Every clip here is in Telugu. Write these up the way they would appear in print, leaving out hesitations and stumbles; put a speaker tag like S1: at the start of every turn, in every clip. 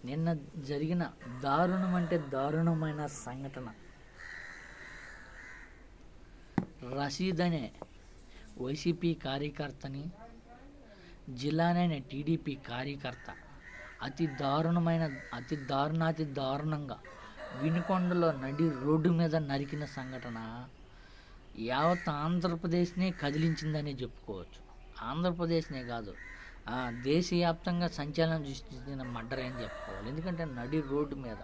S1: నిన్న జరిగిన దారుణం అంటే దారుణమైన సంఘటన. రషీద్ అనే వైసీపీ కార్యకర్తని, జిలానీ అనే టీడీపీ కార్యకర్త అతి దారుణంగా వినుకొండలో నడి రోడ్డు మీద నరికిన సంఘటన యావత్ ఆంధ్రప్రదేశ్నే కదిలించిందనే చెప్పుకోవచ్చు. ఆంధ్రప్రదేశ్నే కాదు, దేశవ్యాప్తంగా సంచలనం సృష్టించిన మర్డర్ అని చెప్పుకోవాలి. ఎందుకంటే నడి రోడ్డు మీద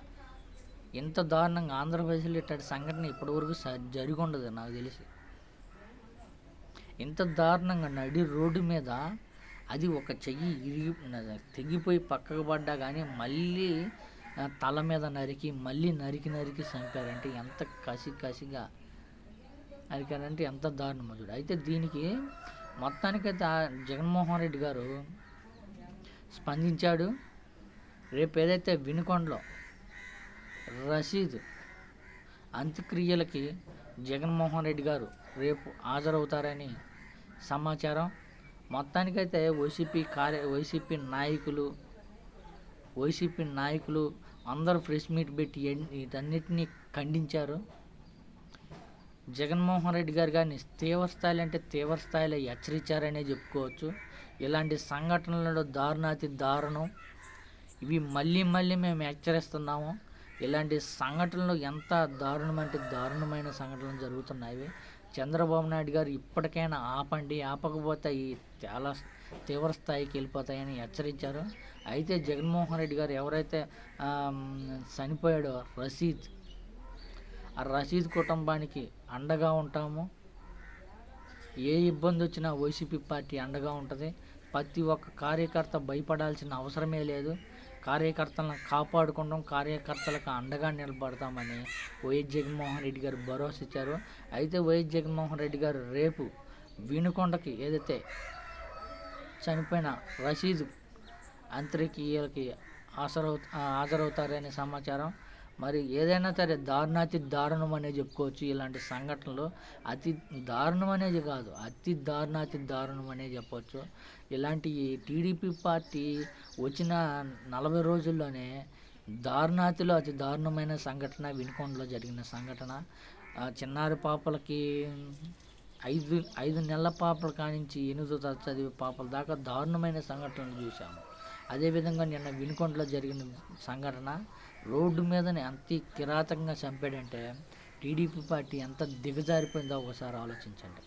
S1: ఇంత దారుణంగా ఆంధ్రప్రదేశ్లో ఇట్లాంటి సంఘటన ఇప్పటివరకు జరిగి ఉండదు నాకు తెలిసి. ఇంత దారుణంగా నడి రోడ్డు మీద అది ఒక చెయ్యి తెగిపోయి పక్కకు పడ్డా కానీ మళ్ళీ తల మీద మళ్ళీ నరికి చంపారంటే ఎంత కసిగా నరికారంటే ఎంత దారుణమో చూడు. అయితే దీనికి మొత్తానికైతే జగన్మోహన్ రెడ్డి గారు స్పందించాడు. రేపు ఏదైతే వినుకొండలో రషీద్ అంత్యక్రియలకి జగన్మోహన్ రెడ్డి గారు రేపు హాజరవుతారని సమాచారం. మొత్తానికైతే వైసీపీ నాయకులు అందరూ ప్రెస్ మీట్ పెట్టి వీటన్నిటినీ ఖండించారు. జగన్మోహన్ రెడ్డి గారు కానీ తీవ్ర స్థాయిలో హెచ్చరించారనే చెప్పుకోవచ్చు. ఇలాంటి సంఘటనలలో దారుణం. ఇవి మళ్ళీ మేము హెచ్చరిస్తున్నాము. ఇలాంటి సంఘటనలు ఎంత దారుణమైన సంఘటనలు జరుగుతున్నాయి. చంద్రబాబు నాయుడు గారు ఇప్పటికైనా ఆపండి, ఆపకపోతే ఈ చాలా తీవ్ర స్థాయికి వెళ్ళిపోతాయని హెచ్చరించారు. అయితే జగన్మోహన్ రెడ్డి గారు ఎవరైతే చనిపోయాడో రషీద్ కుటుంబానికి అండగా ఉంటాము. ఏ ఇబ్బంది వచ్చినా వైసీపీ పార్టీ అండగా ఉంటుంది. ప్రతి ఒక్క కార్యకర్త భయపడాల్సిన అవసరమే లేదు. కార్యకర్తలను కాపాడుకుంటాం, కార్యకర్తలకు అండగా నిలబడతామని వైఎస్ జగన్మోహన్ రెడ్డి గారు భరోసా ఇచ్చారు. అయితే వైఎస్ జగన్మోహన్ రెడ్డి గారు రేపు వినుకొండకి ఏదైతే చనిపోయిన రషీద్ అంత్యక్రియలకి హాజరవుతారనే సమాచారం. మరి ఏదైనా సరే దారుణం అనేది చెప్పుకోవచ్చు. ఇలాంటి సంఘటనలు అతి దారుణం అనేది కాదు, అతి దారుణం అనేది చెప్పవచ్చు. ఇలాంటి టీడీపీ పార్టీ వచ్చిన 40 రోజుల్లోనే అతి దారుణమైన సంఘటన వినుకొండలో జరిగిన సంఘటన. చిన్నారి పాపలకి 5 నెలల పాపల కానించి 8వ తరగతి చదివే పాపల దాకా దారుణమైన సంఘటనలు చూసాము. అదేవిధంగా నిన్న వినుకొండలో జరిగిన సంఘటన రోడ్డు మీదనే అంత కిరాతకంగా చంపాడంటే టీడీపీ పార్టీ ఎంత దిగజారిపోయిందో ఒకసారి ఆలోచించండి.